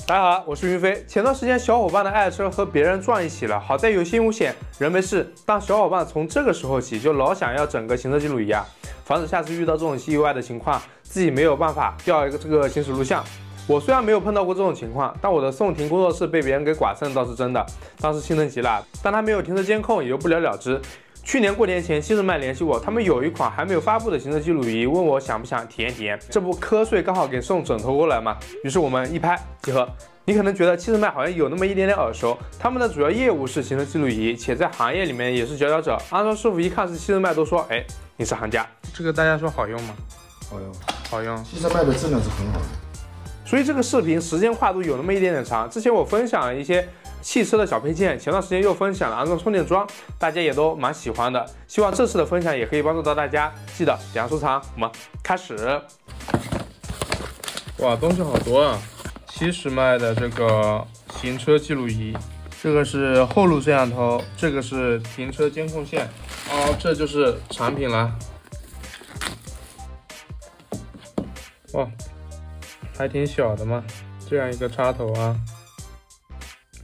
大家好，我是云飞。前段时间小伙伴的爱车和别人撞一起了，好在有惊无险，人没事。但小伙伴从这个时候起就老想要整个行车记录仪啊，防止下次遇到这种意外的情况，自己没有办法调一个这个行驶录像。我虽然没有碰到过这种情况，但我的宋婷工作室被别人给剐蹭倒是真的，当时心疼极了。但他没有停车监控，也就不了了之。去年过年前，西日麦联系我，他们有一款还没有发布的行车记录仪，问我想不想体验体验。这不瞌睡刚好给送枕头过来嘛，于是我们一拍即合。你可能觉得七日麦好像有那么一点点耳熟，他们的主要业务是行车记录仪，且在行业里面也是佼佼者。安装师傅一看是七日麦，都说：“哎，你是行家。”这个大家说好用吗？好用，好用。七日麦的质量是很好的。所以这个视频时间跨度有那么一点点长。之前我分享了一些汽车的小配件，前段时间又分享了安装充电桩，大家也都蛮喜欢的。希望这次的分享也可以帮助到大家。记得点亮收藏，我们开始。哇，东西好多啊！70迈的这个行车记录仪，这个是后路摄像头，这个是停车监控线，这就是产品了。哇，还挺小的嘛，这样一个插头啊。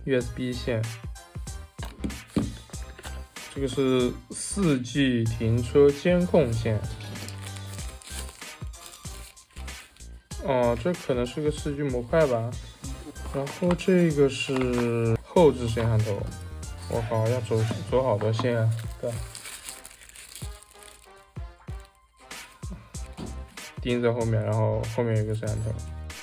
USB 线，这个是4G 停车监控线。这可能是个4G 模块吧。然后这个是后置摄像头，我靠，要走好多线啊！对，钉在后面，然后后面有一个摄像头。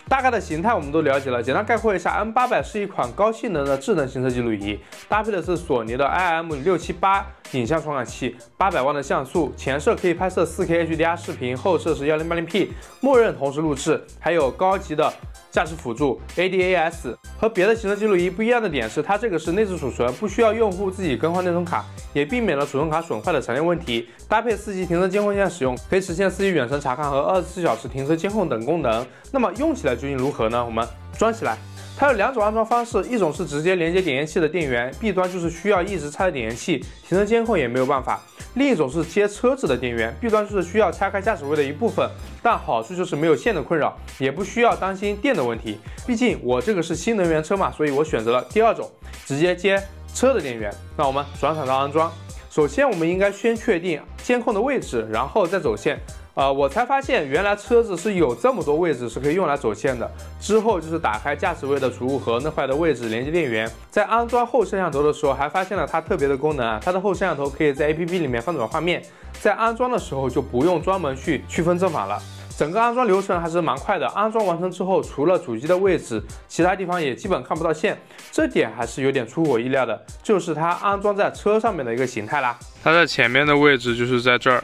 大概的形态我们都了解了，简单概括一下 ，M800 是一款高性能的智能行车记录仪，搭配的是索尼的 IM678影像传感器，800万的像素，前摄可以拍摄 4K HDR 视频，后摄是 1080P， 默认同时录制，还有高级的驾驶辅助 ADAS。和别的行车记录仪不一样的点是，它这个是内置储存，不需要用户自己更换内存卡，也避免了储存卡损坏的常见问题。搭配4G 停车监控线使用，可以实现4G 远程查看和24小时停车监控等功能。那么用起来究竟如何呢？我们装起来。它有2种安装方式，一种是直接连接点烟器的电源 ，B 端就是需要一直插着点烟器，停车监控也没有办法；另一种是接车子的电源 ，B 端就是需要拆开驾驶位的一部分，但好处就是没有线的困扰，也不需要担心电的问题。毕竟我这个是新能源车嘛，所以我选择了第2种，直接接车的电源。那我们转场到安装，首先我们应该先确定监控的位置，然后再走线。我才发现原来车子是有这么多位置是可以用来走线的。之后就是打开驾驶位的储物盒，那块的位置连接电源。在安装后摄像头的时候，还发现了它特别的功能啊，它的后摄像头可以在 APP 里面翻转画面，在安装的时候就不用专门去区分正反了。整个安装流程还是蛮快的，安装完成之后，除了主机的位置，其他地方也基本看不到线，这点还是有点出乎我意料的，就是它安装在车上面的一个形态啦。它在前面的位置就是在这儿。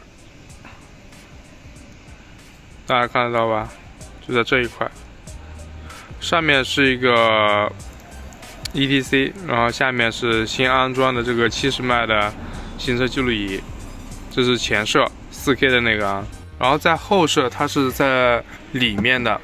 大家看得到吧？就在这一块，上面是一个 ETC， 然后下面是新安装的这个70迈的行车记录仪，这是前摄 4K 的那个啊，然后在后摄它是在里面的，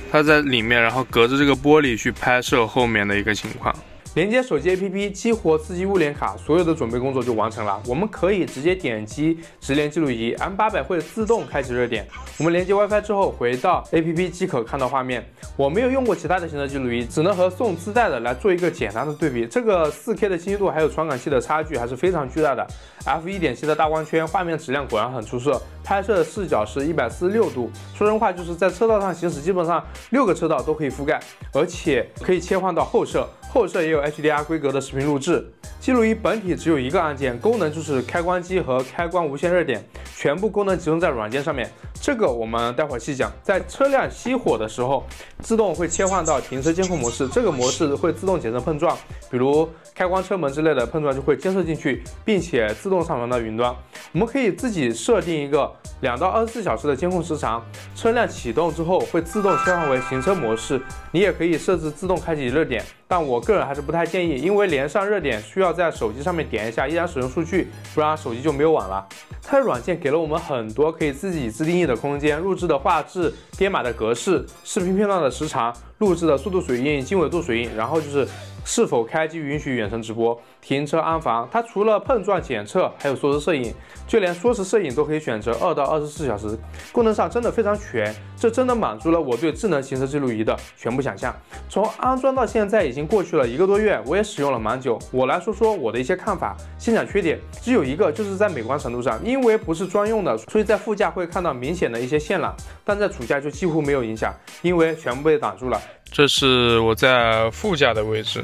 它在里面，然后隔着这个玻璃去拍摄后面的一个情况。连接手机 APP， 激活4G 物联卡，所有的准备工作就完成了。我们可以直接点击直连记录仪 ，M800 会自动开启热点。我们连接 WiFi 之后，回到 APP 即可看到画面。我没有用过其他的行车记录仪，只能和送自带的来做一个简单的对比。这个 4K 的清晰度还有传感器的差距还是非常巨大的。F1.7 的大光圈，画面质量果然很出色。拍摄视角是146度，说真话就是在车道上行驶，基本上6个车道都可以覆盖，而且可以切换到后摄。后摄也有 HDR 规格的视频录制。记录仪本体只有一个按键，功能就是开关机和开关无线热点，全部功能集中在软件上面。这个我们待会儿细讲。在车辆熄火的时候，自动会切换到停车监控模式，这个模式会自动检测碰撞，比如开关车门之类的碰撞就会监测进去，并且自动上传到云端。我们可以自己设定一个2到24小时的监控时长，车辆启动之后会自动切换为行车模式。你也可以设置自动开启热点，但我个人还是不太建议，因为连上热点需要在手机上面点一下依然使用数据，不然手机就没有网了。它的软件给了我们很多可以自己自定义的空间，录制的画质、编码的格式、视频片段的时长、录制的速度水印、经纬度水印，然后就是是否开机允许远程直播、停车安防。它除了碰撞检测，还有缩时摄影，就连缩时摄影都可以选择2到24小时，功能上真的非常全。这真的满足了我对智能行车记录仪的全部想象。从安装到现在已经过去了1个多月，我也使用了蛮久。我来说说我的一些看法。先讲缺点，只有一个，就是在美观程度上，因为不是专用的，所以在副驾会看到明显的一些线缆，但在主驾就几乎没有影响，因为全部被挡住了。这是我在副驾的位置，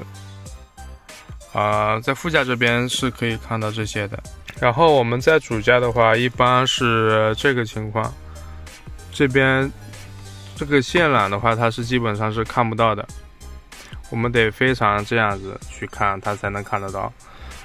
在副驾这边是可以看到这些的。然后我们在主驾的话，一般是这个情况，这边这个线缆的话，它是基本上是看不到的，我们得非常这样子去看，它才能看得到。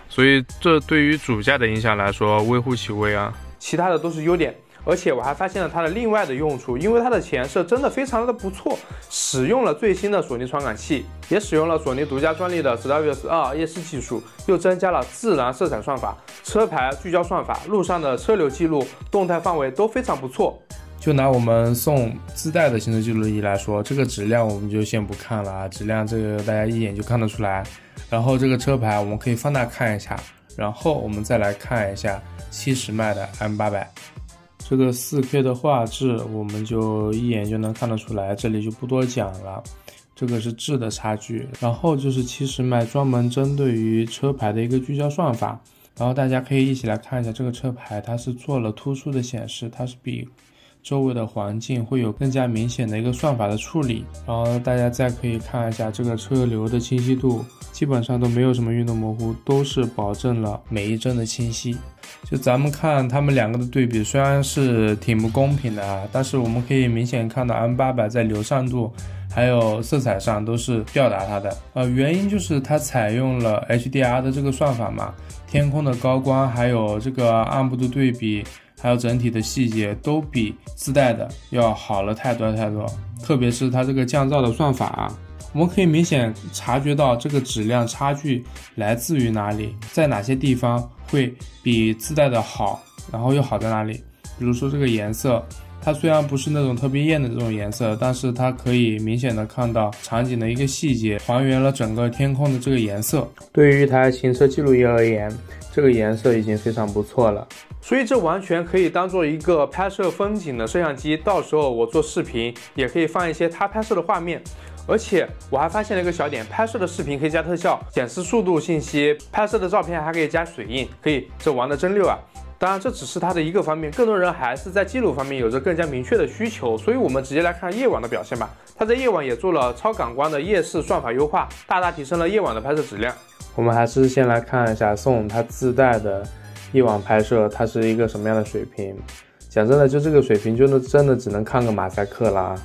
所以这对于主驾的影响来说，微乎其微啊。其他的都是优点。而且我还发现了它的另外的用处，因为它的前摄真的非常的不错，使用了最新的索尼传感器，也使用了索尼独家专利的 Stylus 2夜视技术，又增加了自然色彩算法、车牌聚焦算法，路上的车流记录、动态范围都非常不错。就拿我们送自带的行车记录仪来说，这个质量我们就先不看了啊，质量这个大家一眼就看得出来。然后这个车牌我们可以放大看一下，然后我们再来看一下70迈的 M800。这个4K 的画质我们就一眼就能看得出来，这里就不多讲了，这个是质的差距。然后就是70迈专门针对于车牌的一个聚焦算法，然后大家可以一起来看一下这个车牌，它是做了突出的显示，它是比周围的环境会有更加明显的一个算法的处理。然后大家再可以看一下这个车流的清晰度，基本上都没有什么运动模糊，都是保证了每一帧的清晰。就咱们看他们两个的对比，虽然是挺不公平的啊，但是我们可以明显看到 M800 在流畅度还有色彩上都是吊打它的。原因就是它采用了 HDR 的这个算法嘛，天空的高光还有这个暗部的对比，还有整体的细节都比自带的要好了太多太多。特别是它这个降噪的算法啊，我们可以明显察觉到这个质量差距来自于哪里，在哪些地方会比自带的好，然后又好在哪里。比如说这个颜色，它虽然不是那种特别艳的这种颜色，但是它可以明显的看到场景的一个细节，还原了整个天空的这个颜色。对于一台行车记录仪而言，这个颜色已经非常不错了，所以这完全可以当做一个拍摄风景的摄像机，到时候我做视频也可以放一些它拍摄的画面。而且我还发现了一个小点，拍摄的视频可以加特效、显示速度信息，拍摄的照片还可以加水印，这玩的真溜啊！当然这只是它的一个方面，更多人还是在记录方面有着更加明确的需求，所以我们直接来看夜晚的表现吧。它在夜晚也做了超感光的夜视算法优化，大大提升了夜晚的拍摄质量。我们还是先来看一下宋它自带的夜晚拍摄，它是一个什么样的水平。讲真的，就这个水平真的只能看个马赛克啦。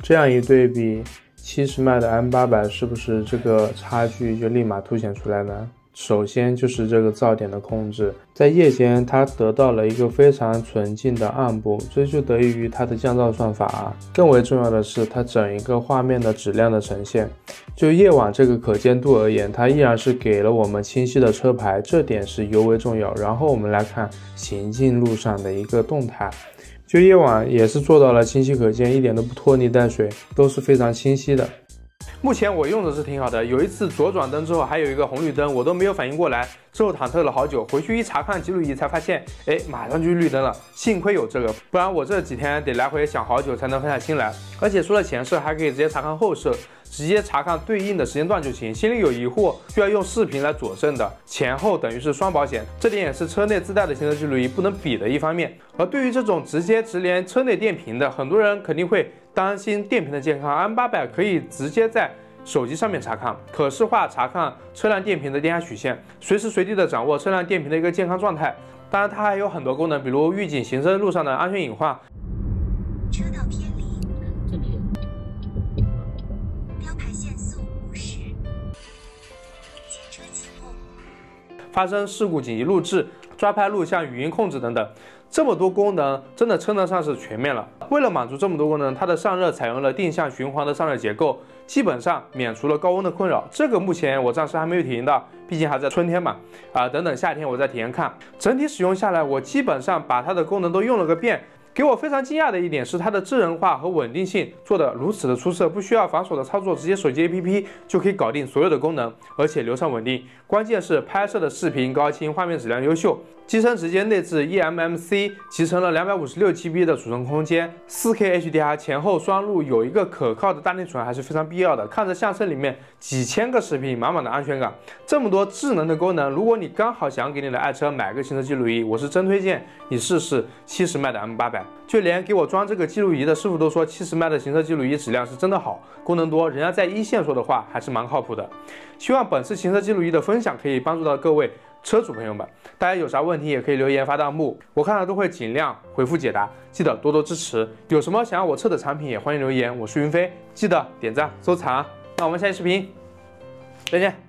这样一对比，70迈的 M800 是不是这个差距就立马凸显出来呢？首先就是这个噪点的控制，在夜间它得到了一个非常纯净的暗部，这就得益于它的降噪算法啊。更为重要的是它整一个画面的质量的呈现，就夜晚这个可见度而言，它依然是给了我们清晰的车牌，这点是尤为重要。然后我们来看行进路上的一个动态，就夜晚也是做到了清晰可见，一点都不拖泥带水，都是非常清晰的。目前我用的是挺好的，有一次左转灯之后还有一个红绿灯，我都没有反应过来，之后忐忑了好久，回去一查看记录仪才发现，马上就绿灯了，幸亏有这个，不然我这几天得来回想好久才能分下心来。而且除了前摄，还可以直接查看后摄，直接查看对应的时间段就行，心里有疑惑需要用视频来佐证的，前后等于是双保险，这点也是车内自带的行车记录仪不能比的一方面。而对于这种直接直连车内电瓶的，很多人肯定会担心电瓶的健康， M800 可以直接在手机上面查看，可视化查看车辆电瓶的电压曲线，随时随地的掌握车辆电瓶的一个健康状态。当然它还有很多功能，比如预警行车路上的安全隐患，车道偏离，这里标牌限速50，前车起步，发生事故紧急录制、抓拍录像、语音控制等等。这么多功能真的称得上是全面了。为了满足这么多功能，它的散热采用了定向循环的散热结构，基本上免除了高温的困扰。这个目前我暂时还没有体验到，毕竟还在春天嘛。等等夏天我再体验看。整体使用下来，我基本上把它的功能都用了个遍。给我非常惊讶的一点是它的智能化和稳定性做得如此的出色，不需要繁琐的操作，直接手机 APP 就可以搞定所有的功能，而且流畅稳定。关键是拍摄的视频高清，画面质量优秀，机身直接内置 eMMC， 集成了256GB 的储存空间，4K HDR， 前后双录，有一个可靠的大内存还是非常必要的。看着相册里面几千个视频，满满的安全感。这么多智能的功能，如果你刚好想给你的爱车买个行车记录仪，我是真推荐你试试70迈的 M800。就连给我装这个记录仪的师傅都说70迈的行车记录仪质量是真的好，功能多，人家在一线说的话还是蛮靠谱的。希望本次行车记录仪的分享可以帮助到各位车主朋友们，大家有啥问题也可以留言发弹幕，我看了都会尽量回复解答，记得多多支持。有什么想要我测的产品也欢迎留言，我是云飞，记得点赞收藏。那我们下期视频再见。